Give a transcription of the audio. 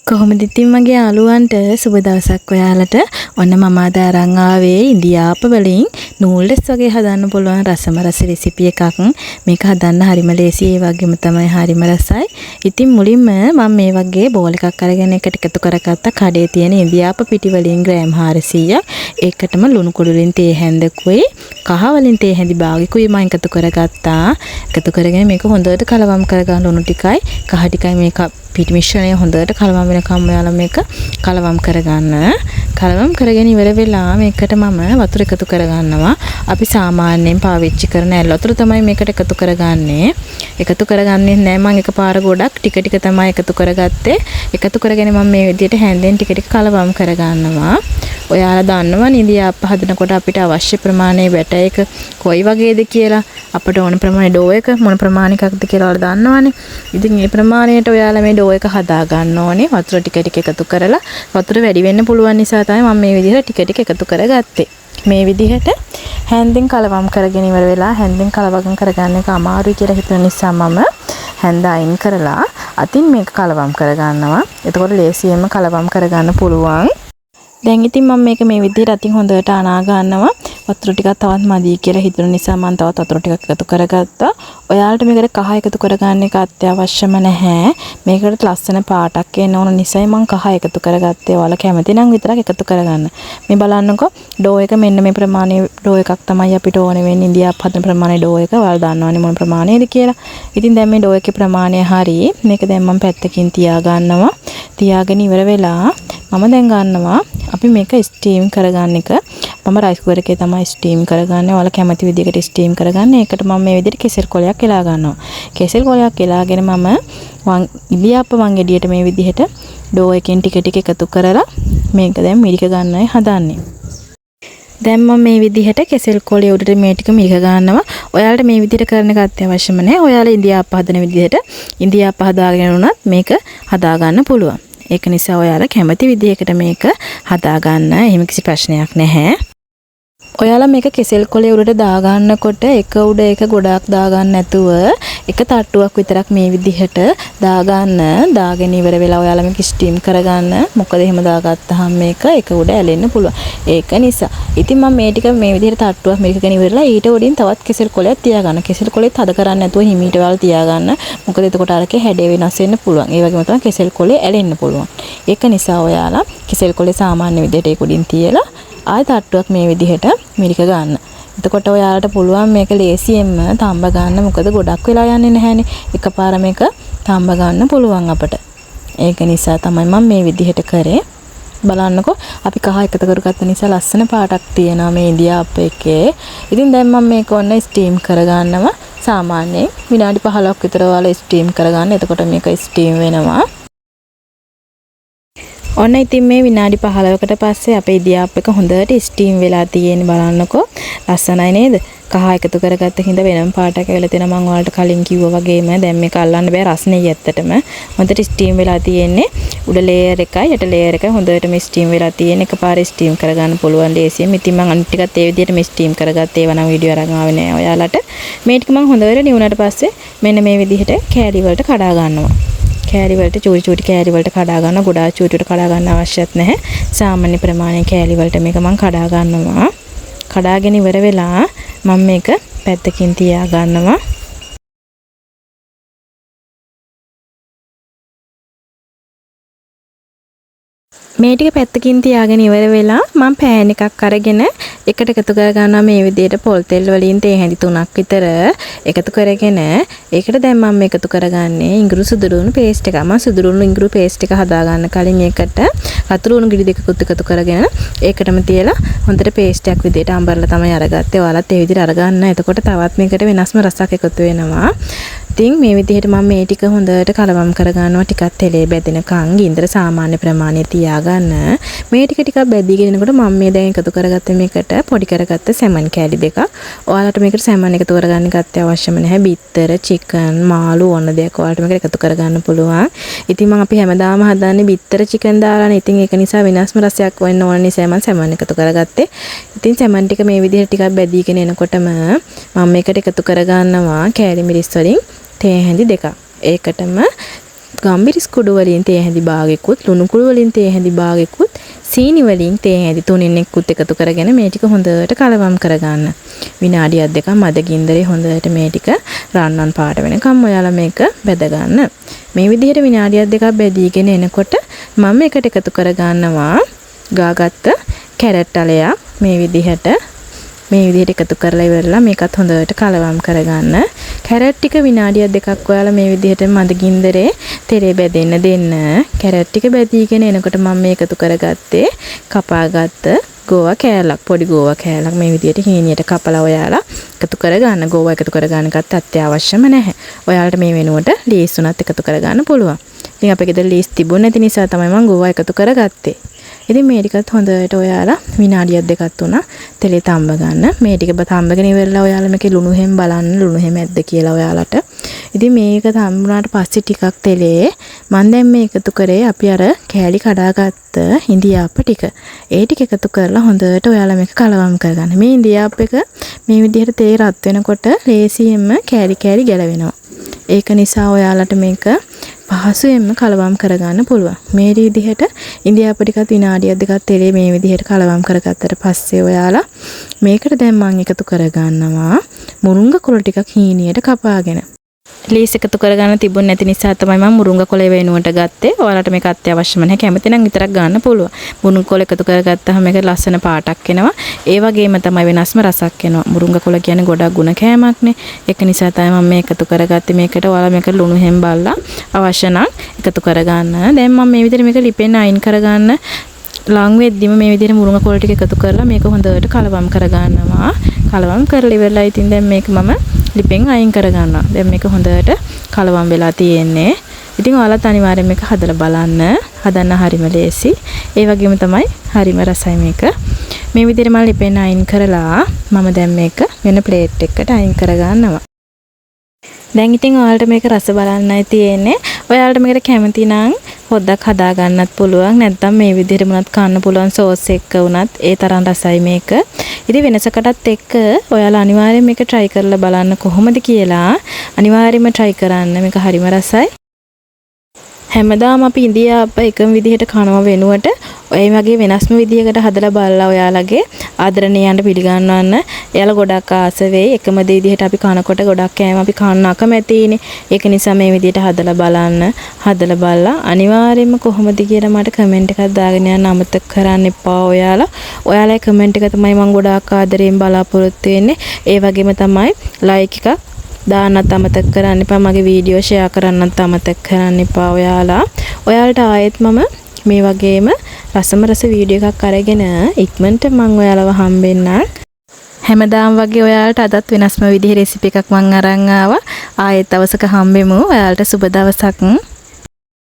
කොහොමද ඉතින් මගේ යාළුවන්ට සුබ දවසක් ඔයාලට. ඔන්න මම අද අරන් ආවේ ඉන්දියාප වලින් නූඩල්ස් වගේ හදන්න පුළුවන් රසම රස රෙසිපි එකක්. මේක හදන්න හරිම ලේසි, ඒ වගේම තමයි හරිම රසයි. ඉතින් මුලින්ම මම මේ වගේ බෝල් එකක් අරගෙන එකට එකතු කරගත්තා කඩේ තියෙන ඉන්දියාප පිටි වලින් ග්‍රෑම් 400ක්. ඒකටම ලුණු කුඩු වලින් තේ හැඳකුයි කහ වලින් තේ හැඳි භාගිකුයි මම එකතු කරගත්තා. එකතු කරගෙන මේක හොඳට කලවම් කරගන්න ලුණු ටිකයි කහ ටිකයි මේක පිටි මිශ්‍රණය හොඳට කලවම් වෙනකම් ඔයාලා මේක කලවම් කරගන්න. කලවම් කරගෙන ඉවර වෙලා මේකට මම වතුර එකතු කරගන්නවා. අපි සාමාන්‍යයෙන් පාවිච්චි කරන ඇල් වතුර තමයි මේකට එකතු කරගන්නේ. එකතු කරගන්නේ නැහැ මම එකපාර ගොඩක් ටික ටික තමයි එකතු කරගත්තේ. එකතු කරගෙන මම මේ විදිහට හැන්දෙන් ටික ටික කලවම් කරගන්නවා. ඔයාලා දන්නවනේ ඉන්දියාප්ප හදනකොට අපිට අවශ්‍ය ප්‍රමාණයේ බැටර් එක කොයි වගේද කියලා. අපිට ඕන ප්‍රමාණය ඩෝ එක මොන ප්‍රමාණයකද කියලා ඔයාලා දන්නවනේ. ඉතින් මේ ප්‍රමාණයට ඔයාලා මේ ඩෝ එක හදා ගන්න ඕනේ. වතුර ටික ටික එකතු කරලා වතුර වැඩි වෙන්න පුළුවන් නිසා තමයි මම මේ විදිහට ටික ටික එකතු කරගත්තේ. මේ විදිහට හැන්දෙන් කලවම් කරගෙන ඉවර වෙලා හැන්දෙන් කලවම් කරගන්න එක අමාරුයි කියලා හිතන නිසා මම හැන්ද අයින් කරලා අතින් මේක කලවම් කරගන්නවා. එතකොට ලේසියෙන්ම කලවම් කරගන්න පුළුවන්. දැන් ඉතින් මම මේක මේ විදිහට අතින් හොඳට අනා ගන්නවා. වතුර ටිකක් තවත් මදි කියලා හිතුන නිසා මම තවත් වතුර ටිකක් එකතු කරගත්තා. ඔයාලට මේකට කහ එකතු කරගන්න එක අත්‍යවශ්‍යම නැහැ. මේකට ලස්සන පාටක් එන්න ඕන නිසා මම කහ එකතු කරගත්තේ. ඔයාලා කැමති නම් විතරක් එකතු කරගන්න. මේ බලන්නකෝ ඩෝ එක මෙන්න මේ ප්‍රමාණයේ ඩෝ එකක් තමයි අපිට ඕනේ වෙන්නේ. ඉන්දියාප්ප හදන ප්‍රමාණයේ ඩෝ එක. ඔයාලා දන්නවනේ මොන ප්‍රමාණයේද කියලා. ඉතින් දැන් මේ ඩෝ එකේ ප්‍රමාණය හරි. මේක දැන් මම පැත්තකින් තියා ගන්නවා. තියාගෙන ඉවර වෙලා මම දැන් ගන්නවා අපි මේක ස්ටීම් කරගන්න එක. මම රයිස් කුකර් එකේ තමයි ස්ටීම් කරගන්නේ. ඔයාලා කැමති විදිහකට ස්ටීම් කරගන්න. ඒකට මම මේ විදිහට කෙසෙල් කොලයක් එලා ගන්නවා. කෙසෙල් කොලයක් එලාගෙන මම ඉන්දියාප්ප වං ගෙඩියට මේ විදිහට ඩෝ එකෙන් ටික ටික එකතු කරලා මේක දැන් මිරික ගන්නයි හදන්නේ. දැන් මම මේ විදිහට කෙසෙල් කොලේ උඩට මේ ටික මිරික ගන්නවා. ඔයාලට මේ විදිහට කරන එක අත්‍යවශ්‍යම නැහැ. ඔයාලා ඉන්දියාප්ප හදන විදිහට ඉන්දියාප්ප හදාගෙන උනත් මේක හදා ගන්න පුළුවන්. ඒක නිසා ඔයාලා කැමති විදිහකට මේක හදා ගන්න. එහෙම කිසි ප්‍රශ්නයක් නැහැ. ඔයාලා මේක කෙසෙල් කොලේ උඩට දා ගන්නකොට එක උඩ එක ගොඩක් දා ගන්න නැතුව එක තට්ටුවක් විතරක් මේ විදිහට දා ගන්න. දාගෙන ඉවර වෙලා ඔයාලා මේක ස්ටීම් කරගන්න. මොකද එහෙම දාගත්තාම මේක එක උඩ ඇලෙන්න පුළුවන්. ඒක නිසා ඉතින් මම මේ ටික මේ විදිහට තට්ටුවක් මේකගෙන ඉවරලා ඊට උඩින් තවත් කෙසෙල් කොලයක් තියා ගන්න. කෙසෙල් කොලෙත් හද කරන්නේ නැතුව හිමීට වල තියා ගන්න. මොකද එතකොට අරකේ හැඩය වෙනස් වෙන්න පුළුවන්. ඒ වගේම තමයි කෙසෙල් කොලේ ඇලෙන්න පුළුවන්. ඒක නිසා ඔයාලා කෙසෙල් කොලේ සාමාන්‍ය විදිහට ඒක උඩින් තියලා ආය තට්ටුවක් මේ විදිහට මිරික ගන්න. එතකොට ඔයාලට පුළුවන් මේක ලේසියෙන්ම තඹ ගන්න. මොකද ගොඩක් වෙලා යන්නේ නැහැනේ. එකපාර මේක තඹ ගන්න පුළුවන් අපට. ඒක නිසා තමයි මම මේ විදිහට කරේ. බලන්නකෝ අපි කහ එකතු කරගත්ත නිසා ලස්සන පාටක් තියෙනවා මේ ඉන්දියාප්ප එකේ. ඉතින් දැන් මම මේක ඔන්න ස්ටීම් කරගන්නවා. සාමාන්‍යයෙන් විනාඩි 15ක් විතර ඔයාලා ස්ටීම් කරගන්න. එතකොට මේක ස්ටීම් වෙනවා. ඔන්න ඉතින් මේ විනාඩි 15කට පස්සේ අපේ ඉන්දියාප්ප එක හොඳට ස්ටීම් වෙලා තියෙන්නේ. බලන්නකෝ ලස්සනයි නේද? කහ එකතු කරගත්ත හින්දා වෙනම පාටක් ඇවිල්ලා තියෙනවා. මම ඔයාලට කලින් කිව්වා වගේම දැන් මේක අල්ලන්න බෑ රස්නේ ඇත්තටම. හොඳට ස්ටීම් වෙලා තියෙන්නේ. උඩ ලේයර් එකයි යට ලේයර් එකයි හොඳටම ස්ටීම් වෙලා තියෙන්නේ. එකපාරේ ස්ටීම් කරගන්න පුළුවන් ලේසියෙන්. ඉතින් මම අනිත් ටිකත් ඒ විදිහටම ස්ටීම් කරගත්තේ. ඒව නම් වීඩියෝ අරන් ආවේ නෑ ඔයාලට. මේ ටික මම හොඳට නිවුණාට පස්සේ මෙන්න මේ විදිහට කෑලි වලට කඩා ගන්නවා. කෑලි වලට චූටි චූටි කෑලි වලට කඩා ගන්න. ගොඩාක් චූටිට කඩා ගන්න අවශ්‍යත් නැහැ. සාමාන්‍ය ප්‍රමාණයේ කෑලි වලට මේක මම කඩා ගන්නවා. කඩාගෙන ඉවර වෙලා මම මේක පැත්තකින් තියා ගන්නවා. මේ ටික පැත්තකින් තියාගෙන ඉවර වෙලා මම පෑන් එකක් අරගෙන එකට එකතු කර ගන්නවා. මේ විදිහට පොල් තෙල් වලින් තේ හැඳි 3ක් විතර එකතු කරගෙන ඒකට දැන් මම එකතු කරගන්නේ ඉඟුරු සුදුරුණු පේස්ට් එක. මම සුදුරුණු ඉඟුරු පේස්ට් එක හදා ගන්න කලින් ඒකට රතුරුණු ගෙඩි දෙකකුත් එකතු කරගෙන ඒකටම තියලා හොඳට පේස්ට් එකක් විදිහට අඹරලා තමයි අරගත්තේ. ඔයාලත් ඒ විදිහට අරගන්න. එතකොට තවත් මේකට වෙනස්ම රසක් එකතු වෙනවා. ඉතින් මේ විදිහට මම මේ ටික හොඳට කලවම් කරගන්නවා. ටිකක් තෙලේ බැදෙනකන් ගින්දර සාමාන්‍ය ප්‍රමාණය තියාගන්න. මේ ටික ටිකක් බැදීගෙන එනකොට මම මේ දැන් එකතු කරගත්ත මේකට පොඩි කරගත්ත සැමන් කෑලි දෙකක්. ඔයාලට මේකට සැමන් එකතු කරගන්න එක අත්‍යවශ්‍යම නැහැ. බිත්තර, චිකන්, මාළු ඕන දෙයක් ඔයාලට මේකට එකතු කරගන්න පුළුවන්. ඉතින් මම අපි හැමදාම හදන්නේ බිත්තර චිකන් දාලානේ. ඉතින් ඒක නිසා වෙනස්ම රසයක් වෙන්න ඕන නිසා මම සැමන් එකතු කරගත්තේ. ඉතින් සැමන් ටික මේ විදිහට ටිකක් බැදීගෙන එනකොටම මම මේකට එකතු කරගන්නවා කෑලි මිරිස් වලින් තේ හැඳි දෙකක්. ඒකටම ගම්බිරිස් කුඩු වලින් තේ හැඳි භාගෙකුත් ලුණු කුඩු වලින් තේ හැඳි භාගෙකුත් සීනි වලින් තේ හැඳි තුනෙන් එක්කුත් එකතු කරගෙන මේ ටික හොඳට කලවම් කරගන්න. විනාඩියක් දෙකක් මද ගින්දරේ හොඳට මේ ටික රන්වන් පාට වෙනකම් ඔයාලා මේක බෙද ගන්න. මේ විදිහට විනාඩියක් දෙකක් බෙදීගෙන එනකොට මම එකට එකතු කරගන්නවා ගාගත්ත කැරට් අලයක් මේ විදිහට එකතු කරලා ඉවරලා මේකත් හොඳට කලවම් කරගන්න. කැරට් ටික විනාඩියක් දෙකක් ඔයාලා මේ විදිහට මද ගින්දරේ තෙරේ බෙදෙන්න දෙන්න. කැරට් ටික බෙදීගෙන එනකොට මම මේ එකතු කරගත්තේ කපාගත්ත ගෝවා කෑල්ලක්, පොඩි ගෝවා කෑල්ලක් මේ විදිහට හීනියට කපලා ඔයාලා එකතු කරගන්න. ගෝවා එකතු කරගන්න එකත් අත්‍යවශ්‍යම නැහැ. ඔයාලට මේ වෙනුවට ලීස් උනත් එකතු කරගන්න පුළුවන්. ඉතින් අපේ ගෙදර ලීස් තිබුණ නැති නිසා තමයි මම ගෝවා එකතු කරගත්තේ. ඉතින් මේ ටිකත් හොඳට ඔයාලා විනාඩියක් දෙකක් තුනක් තෙලේ තම්බ ගන්න. මේ ටික තම්බගෙන ඉවරලා ඔයාලා මේකේ ලුණු හැම බලන්න ලුණු හැම ඇද්ද කියලා ඔයාලට. ඉතින් මේක තම්බුනාට පස්සේ ටිකක් තෙලේ මම දැන් මේ එකතු කරේ අපි අර කෑලි කඩාගත්ත ඉන්දියාප්ප ටික. ඒ ටික එකතු කරලා හොඳට ඔයාලා මේක කලවම් කරගන්න. මේ ඉන්දියාප්ප එක මේ විදිහට තේ රත් වෙනකොට ලේසියෙන්ම කෑලි ගැලවෙනවා. ඒක නිසා ඔයාලට මේක පහසුවෙන්ම කලවම් කරගන්න පුළුවන්. මේ විදිහට ඉන්දියාප්ප ටිකත් විනාඩියක් දෙකක් තෙලේ මේ විදිහට කලවම් කරගත්තට පස්සේ ඔයාලා මේකට දැන් මම එකතු කරගන්නවා මුරුංග කොළ ටිකක් හීනියට කපාගෙන. ලීස් එකතු කරගන්න තිබුණ නැති නිසා තමයි මම මුරුංග කොළ වෙනුවට ගත්තේ. ඔයාලට මේක අත්‍යවශ්‍යම නැහැ. කැමති නම් විතරක් ගන්න පුළුවන්. මුරුංග කොළ එකතු කරගත්තාම මේක ලස්සන පාටක් එනවා. ඒ වගේම තමයි වෙනස්ම රසක් එනවා. මුරුංග කොළ කියන්නේ ගොඩක් ගුණ කෑමක්නේ. ඒක නිසා තමයි මම මේ එකතු කරගත්තේ. මේකට ඔයාලා මේක ලුණු හැම බලලා අවශ්‍ය නම් එකතු කරගන්න. දැන් මම මේ විදිහට මේක ලිපෙන් අයින් කරගන්න ලං වෙද්දිම මේ විදිහට මුරුංග කොළ ටික එකතු කරලා මේක හොඳට කලවම් කරගන්නවා. කලවම් කරලා ඉවරලා ඉතින් දැන් මේක මම ලිපෙන් අයින් කරගන්නවා. දැන් මේක හොඳට කලවම් වෙලා තියෙන්නේ. ඉතින් ඔයාලත් අනිවාර්යෙන් මේක හදලා බලන්න. හදන්න හරිම ලේසි. ඒ වගේම තමයි හරිම රසයි මේක. මේ විදිහට මම ලිපෙන් අයින් කරලා මම දැන් මේක වෙන ප්ලේට් එකකට අයින් කරගන්නවා. දැන් ඉතින් ඔයාලට මේක රස බලන්නයි තියෙන්නේ. ඔයාලට මේකට කැමති නම් පොඩ්ඩක් හදා ගන්නත් පුළුවන්. නැත්නම් මේ විදිහට මොනවත් කන්න පුළුවන් සෝස් එක්ක වුණත් ඒ තරම් රසයි මේක. ඉතින් වෙනසකටත් එක්ක ඔයාලා අනිවාර්යෙන් මේක try කරලා බලන්න කොහොමද කියලා. අනිවාර්යෙන්ම try කරන්න. මේක හරිම රසයි. හැමදාම අපි ඉන්දියාප්ප එකම විදිහට කනවා වෙනුවට ඔය වගේ වෙනස්ම විදිහකට හදලා බලලා ඔයාලගේ ආදරණීයන්ට පිළිගන්වන්න. එයාලා ගොඩක් ආස වෙයි. එකම විදිහට අපි කනකොට ගොඩක් කෑම අපි කන්න අකමැතිනේ. ඒක නිසා මේ විදිහට හදලා බලන්න. හදලා බලලා අනිවාර්යයෙන්ම කොහොමද කියලා මට කමෙන්ට් එකක් දාගෙන යන්න අමතක කරන්න එපා ඔයාලා. ඔයාලගේ කමෙන්ට් එක තමයි මම ගොඩාක් ආදරෙන් බලාපොරොත්තු වෙන්නේ. ඒ වගේම තමයි ලයික් එකක් දාන්නත් අමතක කරන්න එපා. මගේ වීඩියෝ ෂෙයා කරන්නත් අමතක කරන්න එපා ඔයාලා. ඔයාලට ආයෙත් මම මේ වගේම රසම රස වීඩියෝ එකක් අරගෙන ඉක්මනට මම ඔයාලව හම්බෙන්නම්. හැමදාම වගේ ඔයාලට අදත් වෙනස්ම විදිහේ රෙසිපි එකක් මම අරන් ආවා. ආයෙත් දවසක හම්බෙමු. ඔයාලට සුබ දවසක්.